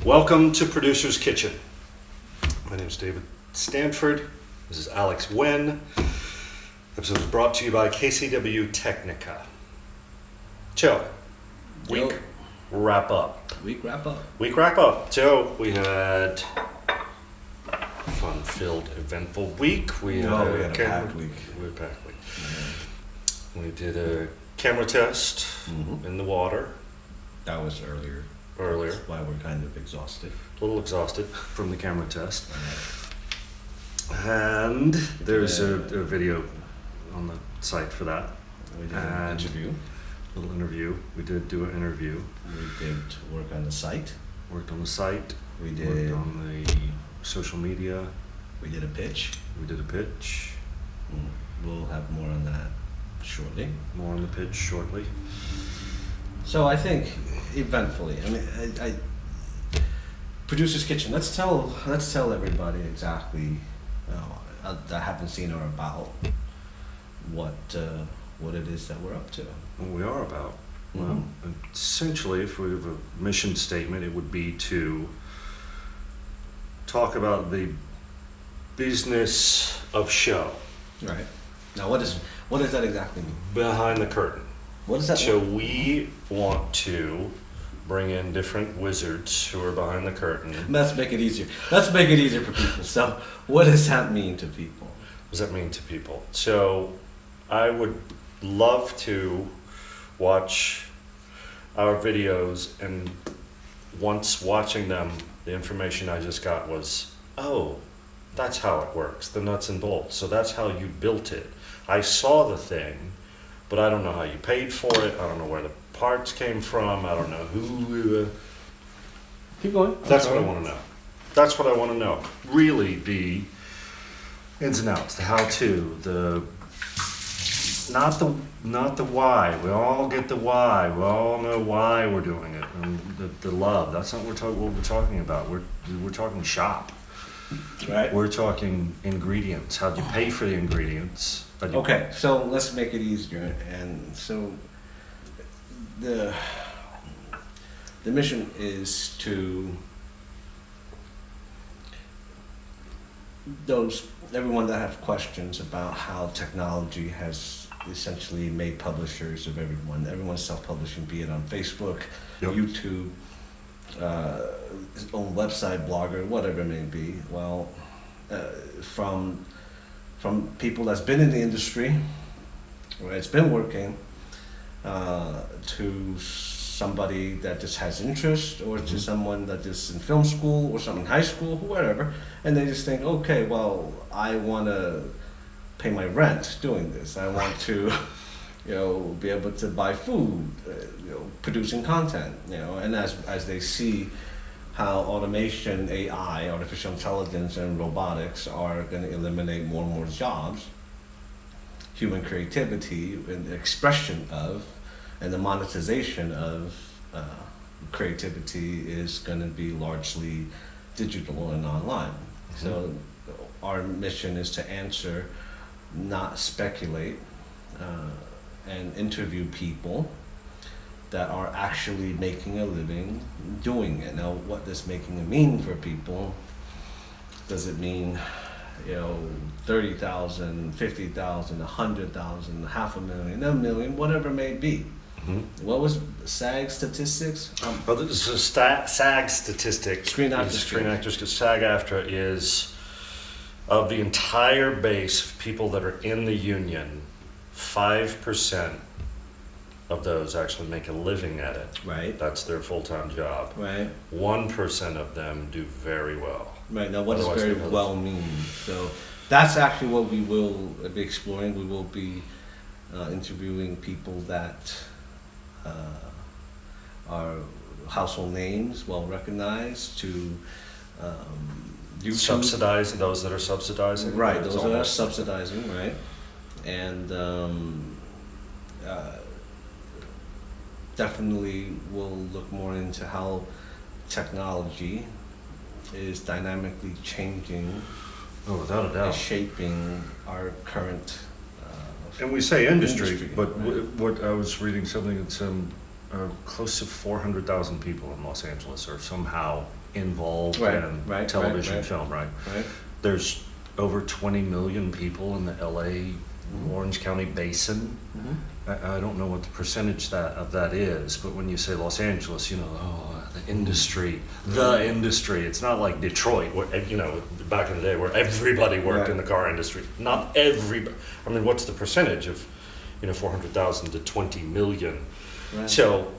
Welcome to Producer's Kitchen. My name is David Stanford. This is Alex Wen. Episode is brought to you by KCW Technica. So, week wrap up. Week wrap up. Week wrap up. So, we had fun-filled, eventful week. We had a packed week. We had a packed week. Mm-hmm. We did a camera test in the water. That was earlier. That's why we're kind of exhausted. A little exhausted from the camera test. And there's a video on the site for that. We did an interview. A little interview. We did do an interview. We did work on the site. Worked on the site. We did worked on the social media. We did a pitch. We did a pitch. We'll have more on that shortly. More on the pitch shortly. So I think eventfully. I mean, I Producer's Kitchen. Let's tell everybody exactly that haven't seen or about what it is that we're up to. What we are about. Well, essentially, if we have a mission statement, it would be to talk about the business of show. Right. Now, what does that exactly mean? Behind the curtain. What does that So mean? we want to bring in different wizards who are behind the curtain. Let's make it easier. Let's make it easier for people. So, what does that mean to people? What does that mean to people? So I would love to watch our videos, and once watching them, the information I just got was, oh, that's how it works, the nuts and bolts. So that's how you built it. I saw the thing, but I don't know how you paid for it. I don't know where the parts came from. I don't know who. Keep going. That's what I want to know. That's what I want to know. Really, the ins and outs, the how-to, not the why. We all get the why. We all know why we're doing it, and the love. That's not what we're talking about. We're talking shop. Right. We're talking ingredients. How'd you pay for the ingredients? Okay, so let's make it easier. And so the mission is to everyone that have questions about how technology has essentially made publishers of everyone's self-publishing, be it on Facebook, YouTube, his own website, blogger, whatever it may be. Well, from people that's been in the industry, where it's been working, to somebody that just has interest, or to someone that is in film school or someone in high school, whatever, and they just think, okay, well, I want to pay my rent doing this. I want to, be able to buy food, producing content, and as they see how automation, AI, artificial intelligence, and robotics are going to eliminate more and more jobs, human creativity and the expression of, and the monetization of creativity is going to be largely digital and online. So our mission is to answer, not speculate, and interview people that are actually making a living doing it. Now, what does making a mean for people? Does it mean, 30,000, 50,000, 100,000, $500,000, $1 million, whatever it may be? What was SAG statistics? Well, this is SAG statistics. Screen Actors because SAG-AFTRA is, of the entire base of people that are in the union, 5% of those actually make a living at it. Right. That's their full-time job. Right. 1% of them do very well. Right. Now, what does very well mean? So that's actually what we will be exploring. We will be interviewing people that are household names, well recognized, to YouTube. Subsidizing those that are subsidizing. Right. Those that are subsidizing. Right. And definitely we'll look more into how technology is dynamically changing, without a doubt, shaping our current. And we say industry, but right. What I was reading something that close to 400,000 people in Los Angeles are somehow involved Right, in right, television, right. film, right? Right. There's over 20 million people in the LA, Orange County basin. I don't know what the percentage of that is, but when you say Los Angeles, you know, the industry. It's not like Detroit, where, you know, back in the day where everybody worked Right. in the car industry. Not everybody. I mean, what's the percentage of, you know, 400,000 to 20 million? Right. So,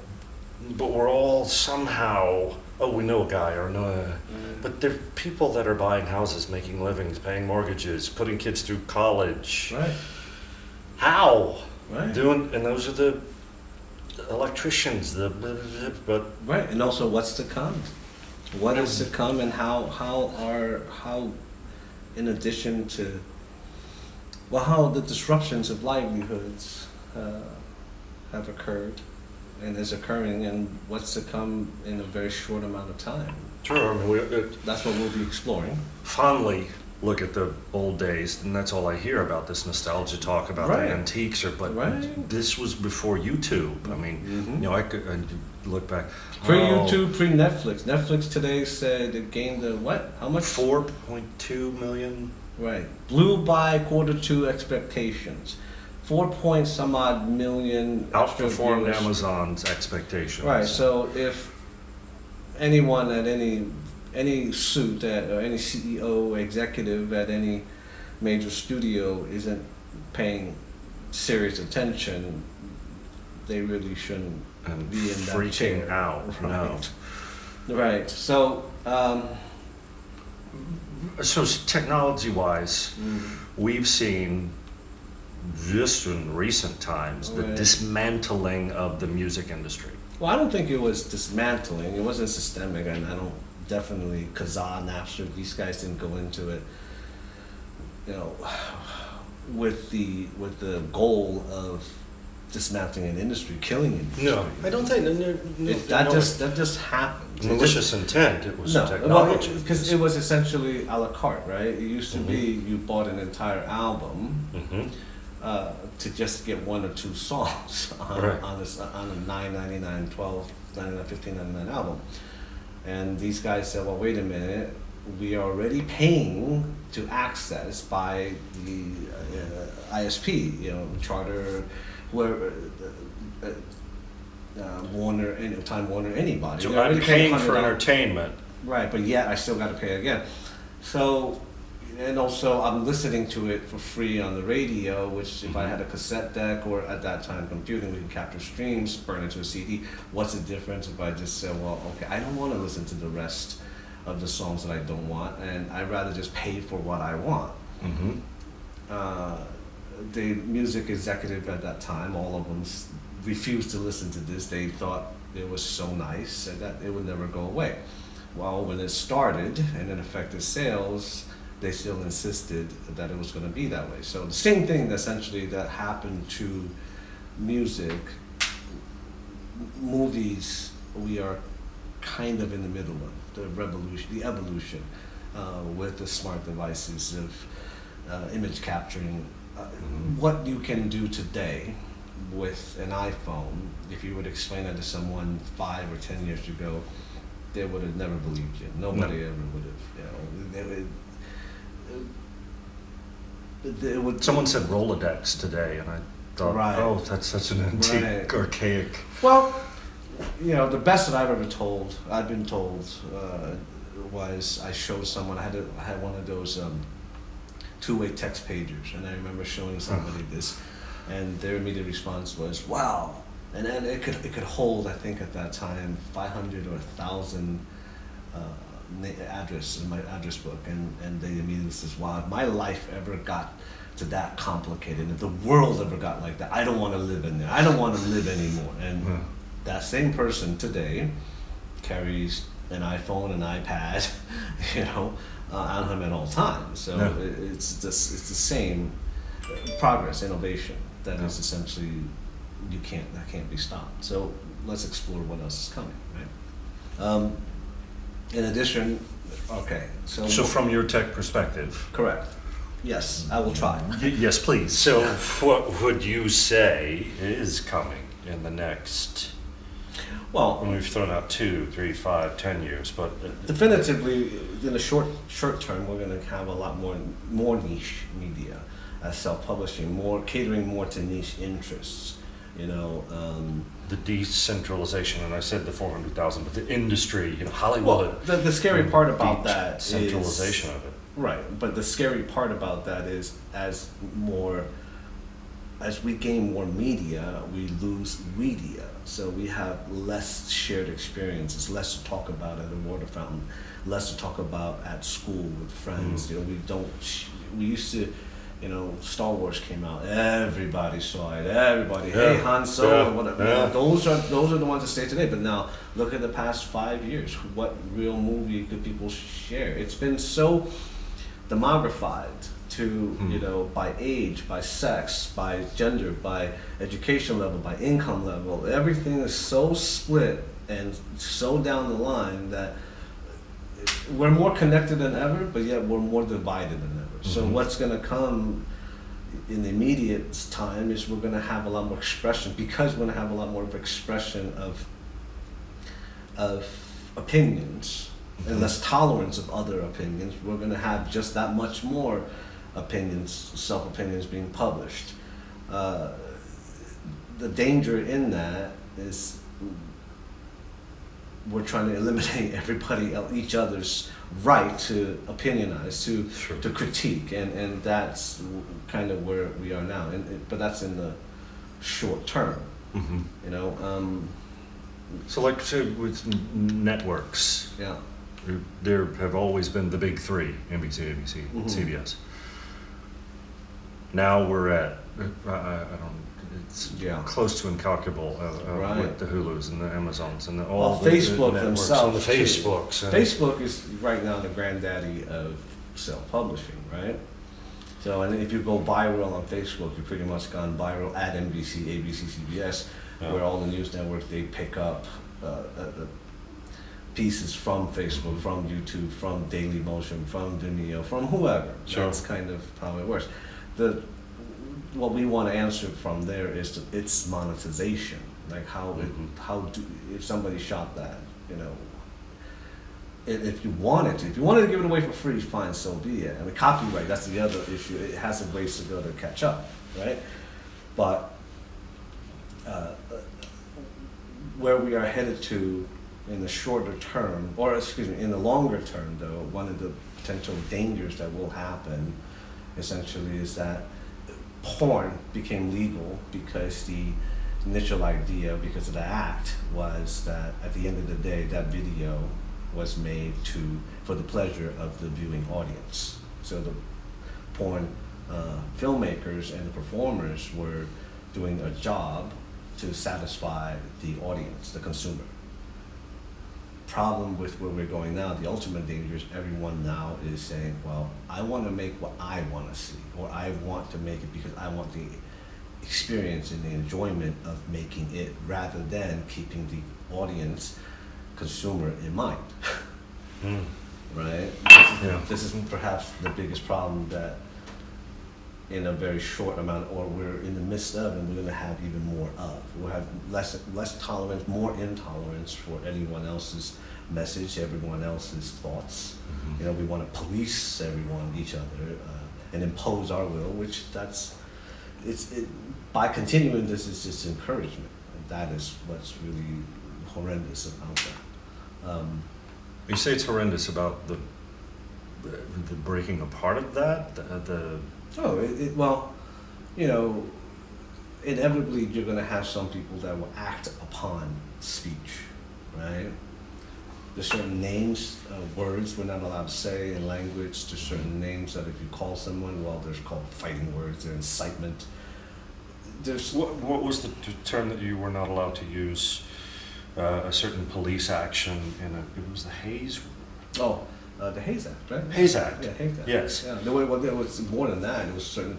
but we're all somehow, we know a guy or know but there are people that are buying houses, making livings, paying mortgages, putting kids through college. Right. How? Right. And those are the electricians, but Right, and also what's to come? What is to come, and how in addition to how the disruptions of livelihoods have occurred and is occurring, and what's to come in a very short amount of time. sure, I mean, That's what we'll be exploring. fondly look at the old days, and that's all I hear about, this nostalgia talk about Right. the antiques, but Right. this was before YouTube. I mean, you know, I look back. Pre-YouTube, pre-Netflix. Netflix today said it gained what? How much? 4.2 million. Right. Blew by Q2 expectations. 4 some odd million extra Outperformed viewers. Amazon's expectations. Right. So if anyone at any suit or any CEO executive at any major studio isn't paying serious attention, they really shouldn't And be in that freaking chair. out. Right. Right. So. So technology-wise, we've seen just in recent times the Right. dismantling of the music industry. Well, I don't think it was dismantling. It wasn't systemic, and I don't definitely Kazaa, Napster. These guys didn't go into it, you know, with the goal of dismantling an industry, killing an industry. I don't think That just happened. malicious intent. It was No, technology. because it was essentially a la carte, right? It used to be you bought an entire album to just get one or two songs on Right. on a $9.99, $12.99, $15.99 album, and these guys said, "Well, wait a minute, we are already paying to access by the ISP, you know, Charter, whoever." Warner, Time Warner, anybody. So They're I'm already paying for $100. entertainment. Right, but yet I still got to pay again. So, and also I'm listening to it for free on the radio, which if I had a cassette deck or at that time computing, we could capture streams, burn it to a CD. What's the difference if I just say, well, okay, I don't want to listen to the rest of the songs that I don't want, and I'd rather just pay for what I want. The music executive at that time, all of them refused to listen to this. They thought it was so nice and that it would never go away. Well, when it started and it affected sales, they still insisted that it was going to be that way. So the same thing essentially that happened to music, movies, we are kind of in the middle of the evolution with the smart devices of image capturing. What you can do today with an iPhone, if you would explain that to someone 5 or 10 years ago, they would have never believed you. Nobody ever would have. They would. Someone said Rolodex today, and I thought, Right. oh, that's such an antique, Right. archaic. Well, you know, the best that I've been told, was I showed someone, I had one of those two-way text pagers, and I remember showing somebody this, and their immediate response was, wow. And then it could hold, I think at that time, 500 or 1,000 address in my address book, and they immediately says, wow, if my life ever got to that complicated, if the world ever got like that, I don't want to live in there. I don't want to live anymore. And that same person today carries an iPhone, an iPad, you know, on him at all times. So it's the same progress, innovation that is essentially that can't be stopped. So let's explore what else is coming, right? In addition, okay, so from your tech perspective. correct. Yes, I will try. Yes, please. So what would you say is coming in the next? Well, And we've thrown out 2, 3, 5, 10 years, but definitively, in the short term, we're going to have a lot more niche media, self-publishing, more catering more to niche interests. You know, the decentralization, and I said the 400,000, but the industry, you know, Hollywood. well, the scary part about that centralization is, of it. right, but the scary part about that is as we gain more media, we lose media. So we have less shared experiences, less to talk about at a water fountain, less to talk about at school with friends. You know, we used to, you know, Star Wars came out, everybody saw it, everybody, hey, Han Solo, whatever. Yeah. Those are the ones that stay today. But now look at the past 5 years. What real movie could people share? It's been so demographied to, you know, by age, by sex, by gender, by education level, by income level. Everything is so split and so down the line that we're more connected than ever, but yet we're more divided than ever. So what's going to come in the immediate time is we're going to have a lot more expression, because we're going to have a lot more expression of opinions and less tolerance of other opinions. We're going to have just that much more opinions, self-opinions being published. The danger in that is we're trying to eliminate each other's right to opinionize, to critique, and that's kind of where we are now. But that's in the short term, you know. So like with networks, Yeah. there have always been the big three, NBC, ABC, CBS. Now we're at, it's close to incalculable with the Hulus and the Amazons and all the Facebook networks themselves. And the Facebooks. Facebook is right now the granddaddy of self-publishing, right? So, and if you go viral on Facebook, you've pretty much gone viral at NBC, ABC, CBS, where all the news networks, they pick up pieces from Facebook, from YouTube, from Dailymotion, from Vimeo, from whoever. Sure. That's kind of how it works. What we want to answer from there is its monetization. Like if somebody shot that, you know, if you wanted to give it away for free, fine, so be it. I mean, copyright, that's the other issue. It has a ways to go to catch up, right? But where we are headed to in the shorter term, or excuse me, in the longer term though, one of the potential dangers that will happen essentially is that porn became legal because the initial idea, because of the act, was that at the end of the day, that video was made for the pleasure of the viewing audience. So the porn filmmakers and the performers were doing a job to satisfy the audience, the consumer. Problem with where we're going now, the ultimate danger is everyone now is saying, well, I want to make what I want to see, or I want to make it because I want the experience and the enjoyment of making it, rather than keeping the audience, consumer in mind. Right? This is perhaps the biggest problem that in a very short amount, or we're in the midst of, and we're going to have even more of. We'll have less tolerance, more intolerance for anyone else's message, everyone else's thoughts. You know, we want to police each other, and impose our will, which by continuing this is just encouragement. And that is what's really horrendous about that. You say it's horrendous about the breaking apart of that, well, you know, inevitably you're going to have some people that will act upon speech, right? There's certain names, words we're not allowed to say in language. There's certain names that if you call someone, well, there's called fighting words, they're incitement. What was the term that you were not allowed to use? A certain police action it was the Hayes. The Hayes Act, right? Hayes Act. Yeah, Hayes Act. Yes. Yeah. There was more than that. It was certain.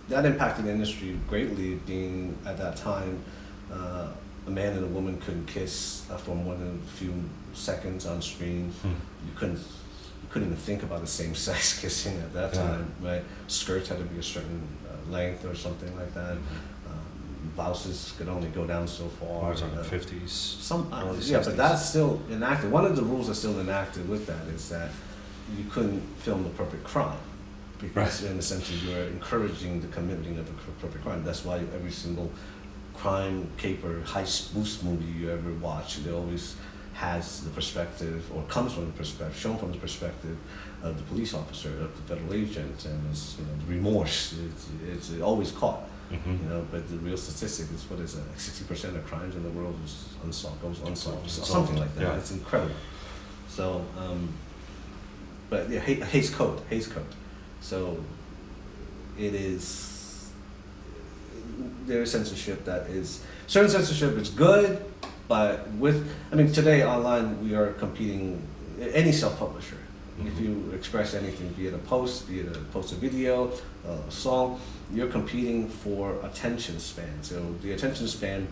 That impacted the industry greatly. Being at that time, a man and a woman couldn't kiss for more than a few seconds on screen. You couldn't even think about the same sex kissing at that time, right? Skirts had to be a certain length or something like that. blouses could only go down so far. I was in the 50s. Some, early yeah, 60s. but that's still enacted. One of the rules that's still enacted with that is that you couldn't film the perfect crime, because in a sense you're encouraging the committing of a perfect crime. That's why every single crime, caper, heist, boost movie you ever watch, it always has the perspective, or comes from the perspective, shown from the perspective of the police officer, of the federal agent, and it's, the remorse. It's always caught. Mm-hmm. But the real statistic is, what is it? Like 60% of crimes in the world is unsolved, goes unsolved, It's something solved, like that. yeah. It's incredible. So, but yeah, Hays Code. So it is, there is censorship that is, certain censorship is good, but today online we are competing, any self-publisher. Mm-hmm. If you express anything, be it a post, be it a posted video, a song, you're competing for attention span. So the attention span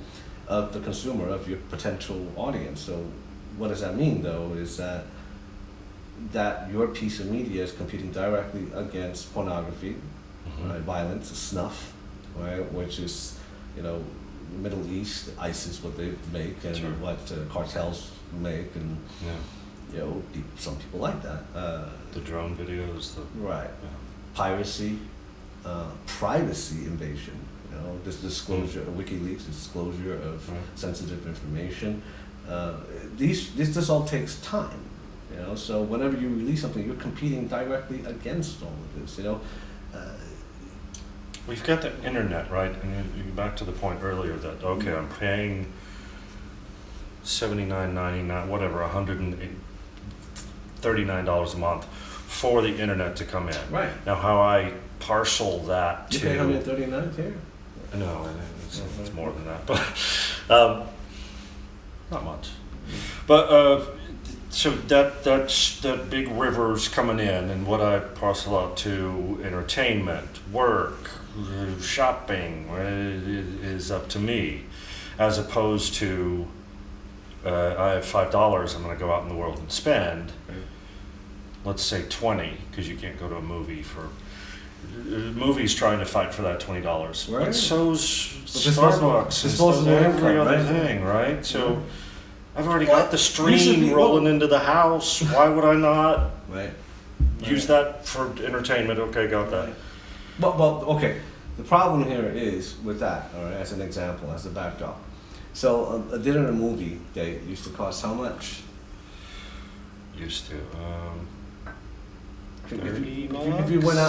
of the consumer, of your potential audience. So what does that mean, though, is that your piece of media is competing directly against pornography, Mm-hmm. right, violence, snuff, right, which is, Middle East, ISIS, what they make, and Sure. what cartels make, and Yeah. some people like that. The drone videos. Right. Yeah. Piracy, privacy invasion. This disclosure, WikiLeaks disclosure of Right. sensitive information. This all takes time. So whenever you release something, you're competing directly against all of this. We've got the internet, right? And back to the point earlier that, okay, I'm paying $79.99, whatever, $139 a month for the internet to come in. Right. Now, how I parcel that You to... pay $139 here. No, it's Okay. more than that, but not much. But so that big river's coming in, and what I parcel out to entertainment, work, shopping is up to me, as opposed to I have $5 I'm going to go out in the world and spend. Let's say 20, because you can't go to a movie for. Movies trying to fight for that $20, Right. but so's disposable- Starbucks, disposable and every income, other right? thing, right? So Yeah. I've already Well, got the you should stream be- rolling into the house. Why would I not Right. use that for entertainment? Okay, got that. Well, okay. The problem here is with that, all right, as an example, as a backdrop. So a dinner and a movie date used to cost how much? Used to. If 30 you went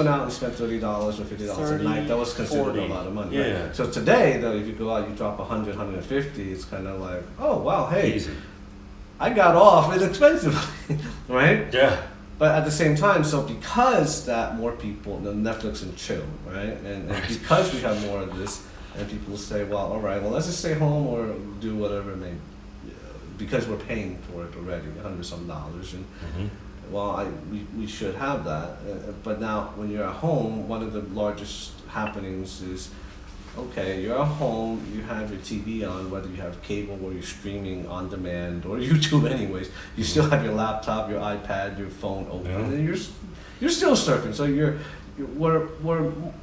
out and spent $30 or $50 a night, that was considered 40. a lot of money. Yeah. Right? So today, though, if you go out, you drop 100, 150, it's kind of like, oh wow, hey, Easy. I got off inexpensively, right? Yeah. But at the same time, so because that more people, Netflix and chill, right? And because we have more of this, and people say, well, all right, well, let's just stay home or do whatever it may, because we're paying for it already, $100-some, and Mm-hmm. well, we should have that. But now, when you're at home, one of the largest happenings is, okay, you're at home, you have your TV on, whether you have cable or you're streaming on demand or YouTube anyways, you still have your laptop, your iPad, your phone open, Yeah. and you're still surfing. So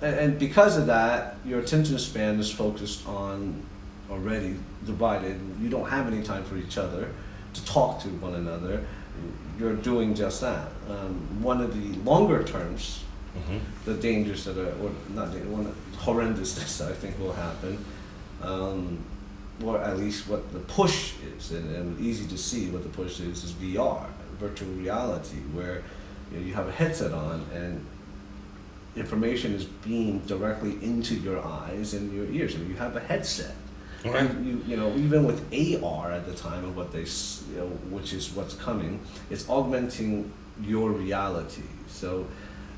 and because of that, your attention span is focused on, already divided. You don't have any time for each other to talk to one another. You're doing just that. One of the longer terms, Mm-hmm. the dangers that are, or not, horrendousness that I think will happen, or at least what the push is, and easy to see what the push is VR, virtual reality, where you have a headset on and information is beamed directly into your eyes and your ears, and you have a headset. Right. Even with AR at the time of what which is what's coming, it's augmenting your reality. So,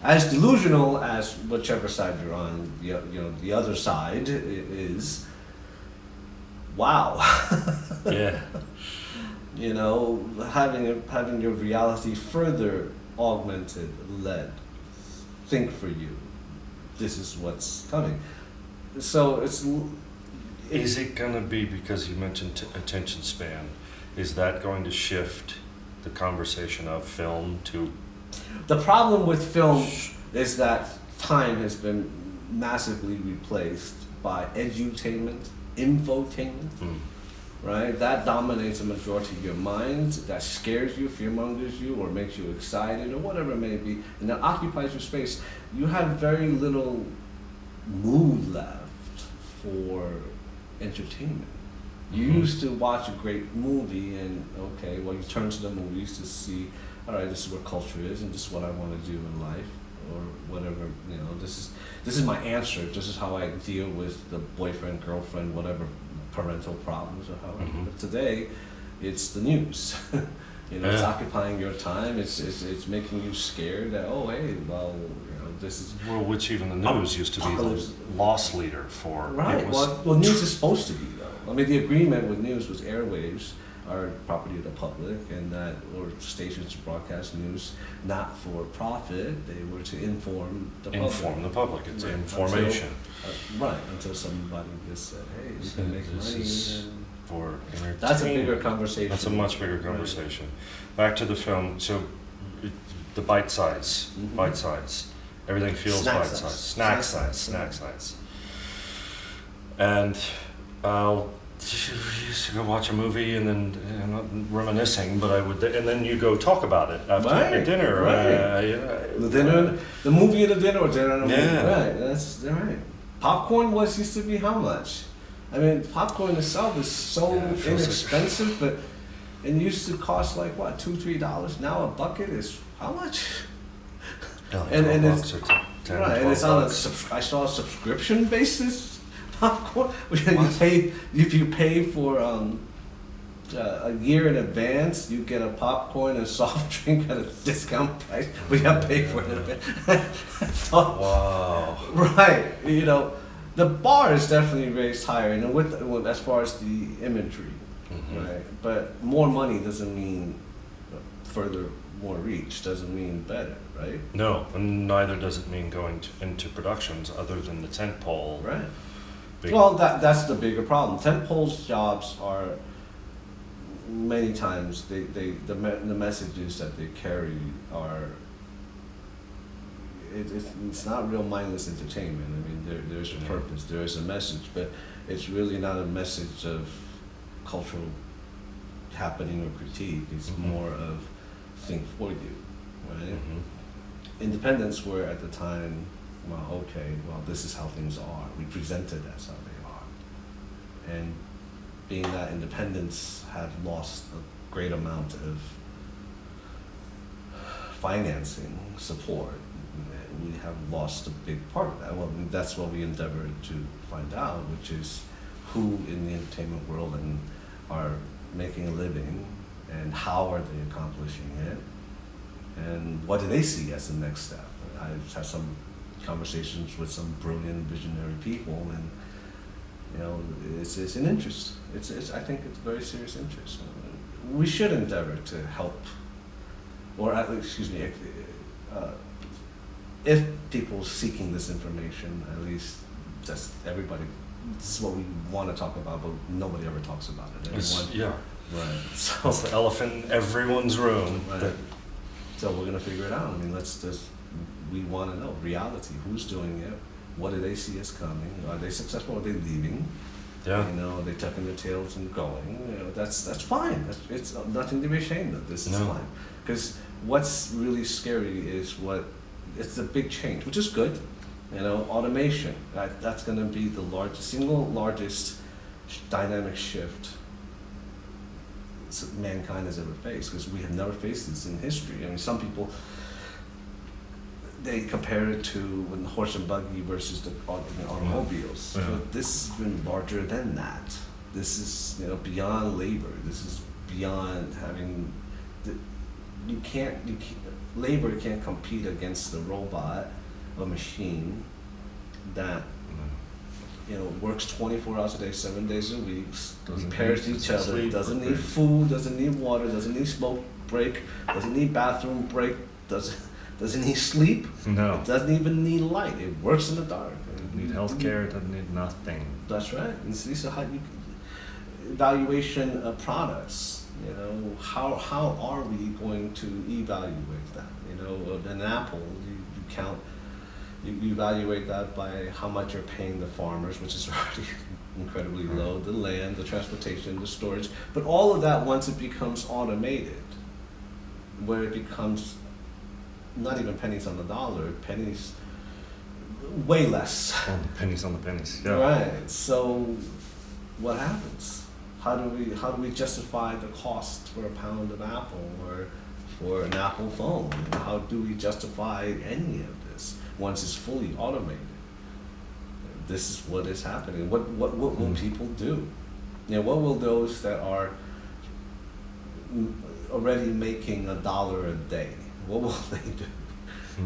as delusional as whichever side you're on, the other side is, wow. Yeah. Having your reality further augmented, led. Think for you. This is what's coming. So Is it going to be, because you mentioned attention span, is that going to shift the conversation of film to... The problem with film is that time has been massively replaced by edutainment, infotainment, right? That dominates the majority of your mind. That scares you, fearmongers you, or makes you excited, or whatever it may be, and that occupies your space. You have very little mood left for entertainment. You used to watch a great movie and, okay, well, you turn to the movies to see, all right, this is where culture is and this is what I want to do in life or whatever, you know, this is my answer. This is how I deal with the boyfriend, girlfriend, whatever, parental problems or however. But today, it's the news. You know, it's occupying your time. It's making you scared that, oh, hey, well, you know, this is... Well, which even the news used to be the loss leader for. Right, well, news is supposed to be, though. I mean, the agreement with news was airwaves are property of the public, and that, or stations to broadcast news, not for profit. They were to inform the public. Inform the public. It's information. Until somebody just said, hey, you can make money. For entertainment. That's a bigger conversation. That's a much bigger conversation. Back to the film. So, the bite size. Everything feels Snack bite size. size. Snack size. And I'll used to go watch a movie and then, I'm not reminiscing, but I would, and then you go talk about it after your dinner. The movie and the dinner, or dinner and the movie. Yeah. Right, that's right. Popcorn used to be how much? I mean, popcorn itself is so inexpensive, but it used to cost like what, $2-3. Now a bucket is how much? And it's 10, right, and it's on I saw a subscription basis. Popcorn. If you pay for a year in advance, you get a popcorn and soft drink at a discount price. We have to pay for it in advance. Wow. Right. You know, the bar is definitely raised higher, and with as far as the imagery, right? But more money doesn't mean more reach. Doesn't mean better, right? No, and neither does it mean going into productions other than the tentpole. Right. Well, that's the bigger problem. Tentpole's jobs are many times the messages that they carry are it's not real mindless entertainment. I mean, there's a purpose, there is a message, but it's really not a message of cultural happening or critique. It's more of think for you, right? Independents were at the time, well, okay, well, this is how things are. We present it as how they are. And being that independents have lost a great amount of financing support, we have lost a big part of that. Well, that's what we endeavored to find out, which is who in the entertainment world and are making a living, and how are they accomplishing it, and what do they see as the next step. I've had some conversations with some brilliant visionary people, and you know, it's an interest. I think it's a very serious interest. We should endeavor to help, or at least, if people seeking this information, at least just everybody. This is what we want to talk about, but nobody ever talks about it. Right. So it's the elephant in everyone's room. Right. So we're gonna figure it out. I mean, we want to know reality. Who's doing it? What do they see as coming? Are they successful? Are they leaving? Yeah. You know, are they tucking their tails and going? You know, that's fine. It's nothing to be ashamed of. This is fine. Because what's really scary is it's a big change, which is good. You know, automation. That's going to be the single largest dynamic shift mankind has ever faced, because we have never faced this in history. I mean, some people, they compare it to when the horse and buggy versus the automobiles. Yeah. But this has been larger than that. This is, you know, beyond labor. This is beyond having labor can't compete against the robot, a machine that, you know, works 24 hours a day, 7 days a week, repairs each other, doesn't need food, doesn't need water, doesn't need smoke break, doesn't need bathroom break, doesn't need sleep. No. It doesn't even need light. It works in the dark. It doesn't need healthcare. It doesn't need nothing. That's right. And these are evaluation of products. You know, how are we going to evaluate that? You know, an apple, you count You evaluate that by how much you're paying the farmers, which is already incredibly low, the land, the transportation, the storage. But all of that, once it becomes automated, where it becomes not even pennies on the dollar, pennies, way less. Oh, the pennies on the pennies. Yeah. Right. So what happens? How do we justify the cost for a pound of apple or for an Apple phone? How do we justify any of this once it's fully automated? This is what is happening. What will people do? You know, what will those that are already making $1 a day, what will they do?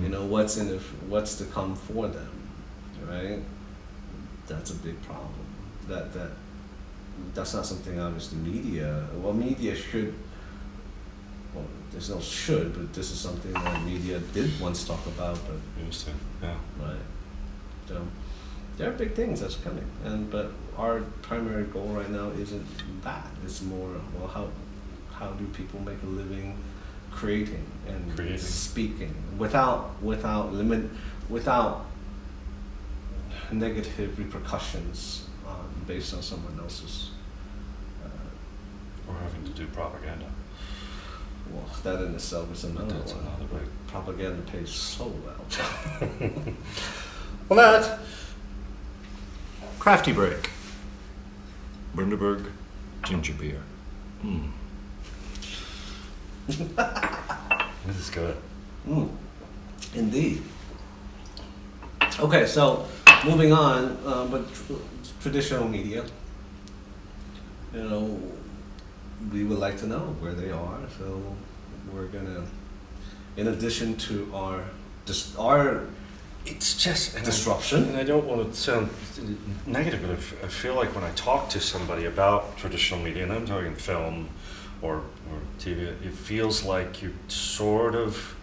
You know, what's in it? What's to come for them? Right? That's a big problem. That's not something obviously media. Well, media should. Well, there's no should, but this is something that media did once talk about. But Interesting. Yeah. right. So there are big things that's coming, but our primary goal right now isn't that. It's more, well, how do people make a living creating and speaking without negative repercussions based on someone else's. Or having to do propaganda. Well, that in itself is another That's one. another way. Propaganda pays so well. Well, that. Crafty break. Bundaberg ginger beer. This is good. Indeed. Okay, so moving on, but traditional media, you know, we would like to know where they are. So we're gonna, in addition to our It's just disruption. And I don't want to sound negative, but I feel like when I talk to somebody about traditional media, and I'm talking film or TV, it feels like you're sort of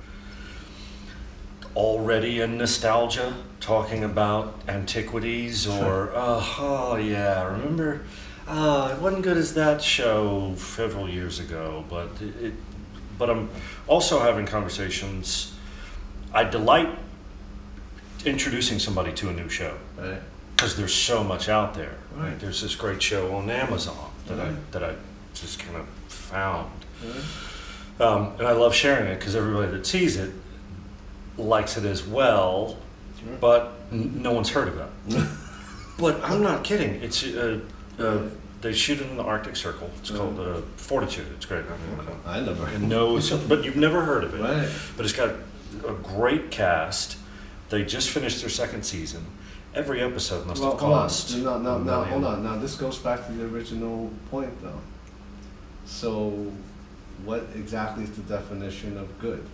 already in nostalgia, talking about antiquities or, oh yeah, remember, it wasn't good as that show several years ago, but I'm also having conversations. I delight introducing somebody to a new show, Right. because there's so much out there. Right. There's this great show on Amazon that Right. I just kind of found, Right. and I love sharing it because everybody that sees it likes it as well, Sure. but no one's heard of it. But I'm not kidding. It's they shoot it in the Arctic Circle. It's called Fortitude. It's great. I never. But you've never heard of it. Right. But it's got a great cast. They just finished their second season. Every episode must have cost. Now, $1 million. hold on. Now, this goes back to the original point, though. So, what exactly is the definition of good?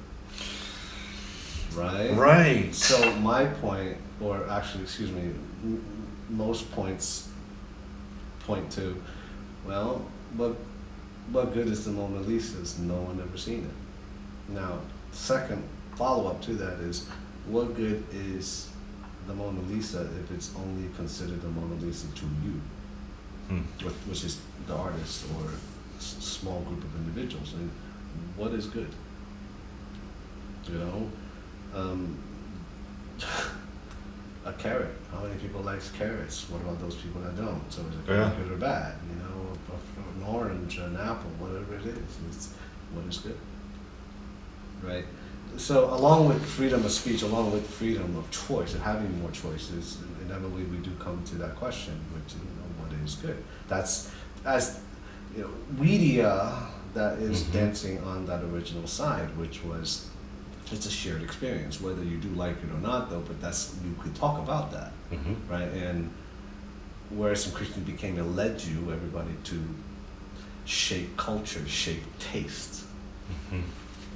Right? Right. So, my point, or actually, excuse me, most points point to, well, what good is the Mona Lisa's? No one ever seen it. Now, second follow-up to that is, what good is the Mona Lisa if it's only considered a Mona Lisa to you, which is the artist or small group of individuals? And what is good? You know, a carrot. How many people likes carrots? What about those people that don't? So is it Yeah. good or bad? You know, an orange, an apple, whatever it is. It's what is good, right? So along with freedom of speech, along with freedom of choice and having more choices, inevitably we do come to that question, which is, what is good? That's, as you know, media that is dancing on that original side, which was, it's a shared experience, whether you do like it or not, though. But that's, you could talk about that, right? And whereas increasingly became, it led you, everybody, to shape culture, shape taste.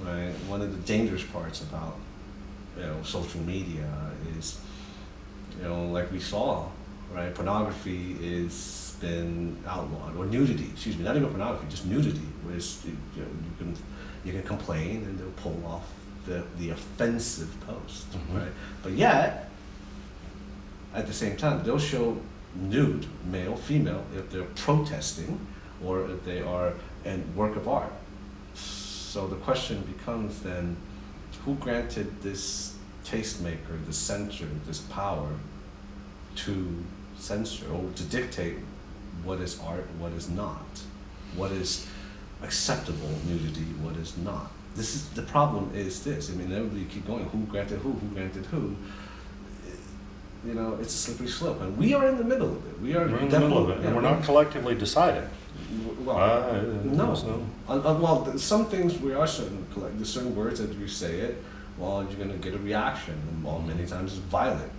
Right. One of the dangerous parts about, you know, social media is, you know, like we saw, right? Pornography is been outlawed, or nudity. Excuse me, not even pornography, just nudity. Where you know, you can complain and they'll pull off the offensive post, right? But yet, at the same time, they'll show nude, male, female, if they're protesting or if they are a work of art. So the question becomes then, who granted this tastemaker, the censor, this power to censor or to dictate what is art, what is not, what is acceptable nudity, what is not. This is the problem. Is this? I mean, everybody keep going. Who granted who? Who granted who? You know, it's a slippery slope, and we are in the middle of it. We're in the middle of it, and we're not collectively deciding. Well, no. So. Well, some things we are certain. There's certain words that you say it, well, you're gonna get a reaction, and well, many times it's violent.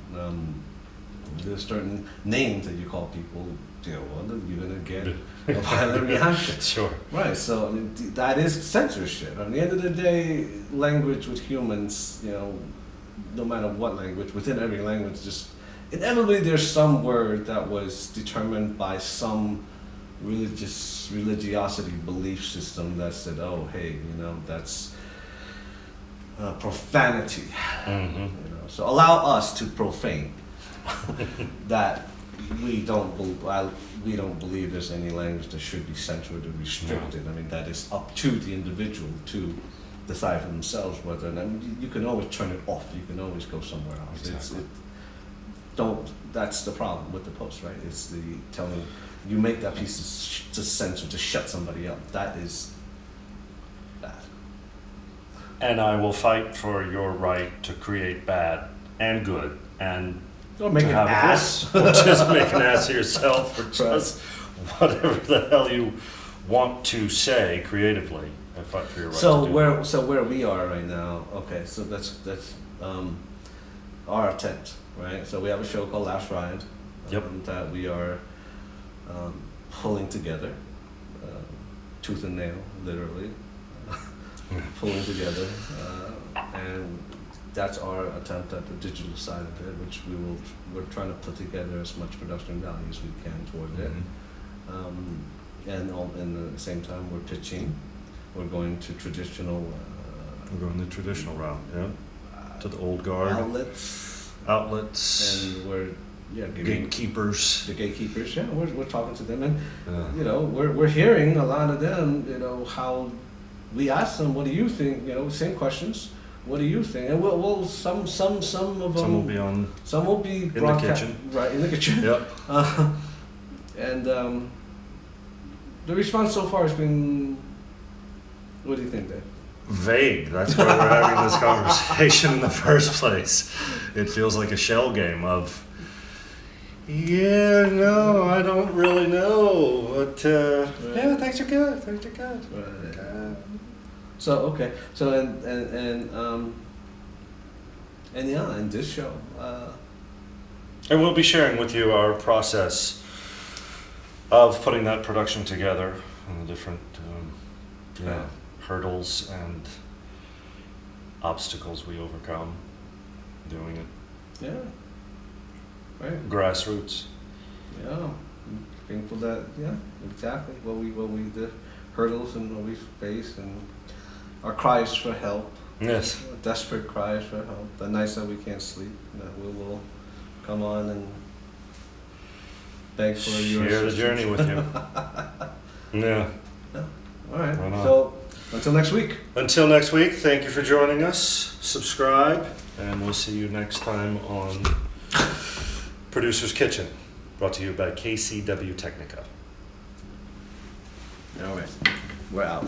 There's certain names that you call people, you know, well, you're gonna get a violent reaction. Sure. Right. So I mean, that is censorship. At the end of the day, language with humans, you know, no matter what language, within every language, just inevitably there's some word that was determined by some religiosity belief system that said, oh, hey, you know, that's profanity. Mm-hmm. You know, so allow us to profane that. We don't believe there's any language that should be censored or restricted. No. I mean, that is up to the individual to decide for themselves whether. And I mean, you can always turn it off. You can always go somewhere else. Exactly. That's the problem with the post, right? It's the telling you make that piece to censor, to shut somebody up. That is bad. And I will fight for your right to create bad and good and Don't make to an have a ass. voice. Or just make an ass of yourself, or just whatever the hell you want to say creatively. I fight for your right to do that. Where we are right now, okay, so that's our attempt, right? So we have a show called Last Ride, Yep. that we are pulling together, tooth and nail, literally, pulling together, and that's our attempt at the digital side of it, which we're trying to put together as much production value as we can toward it. And in the same time, we're pitching. We're going to traditional. We're going the traditional route, yeah. To the old guard. Outlets. And we're giving Gatekeepers. the gatekeepers. Yeah, we're talking to them, and Yeah. you know, we're hearing a lot of them. You know, how we ask them, what do you think? You know, same questions. What do you think? And we'll some of them. Some will be on. Some will be the broadcast, kitchen. right in the kitchen. Yep. And the response so far has been. What do you think, Dave? Vague. That's why we're having this conversation in the first place. It feels like a shell game of. Yeah, no, I don't really know, but yeah, things are good. Things are good. Right. So okay, so and yeah, in this show, And we'll be sharing with you our process of putting that production together and the different Yeah. hurdles and obstacles we overcome doing it. yeah, right, Grassroots. yeah, thankful that exactly what we the hurdles and what we face and our cries for help, Yes. desperate cries for help. The nights that we can't sleep, that we will come on and beg for your Share the assistance. journey with you. Yeah. All right, Right on. so until next week. Until next week, thank you for joining us. Subscribe, and we'll see you next time on Producer's Kitchen, brought to you by KCW Technica. All right, we're out.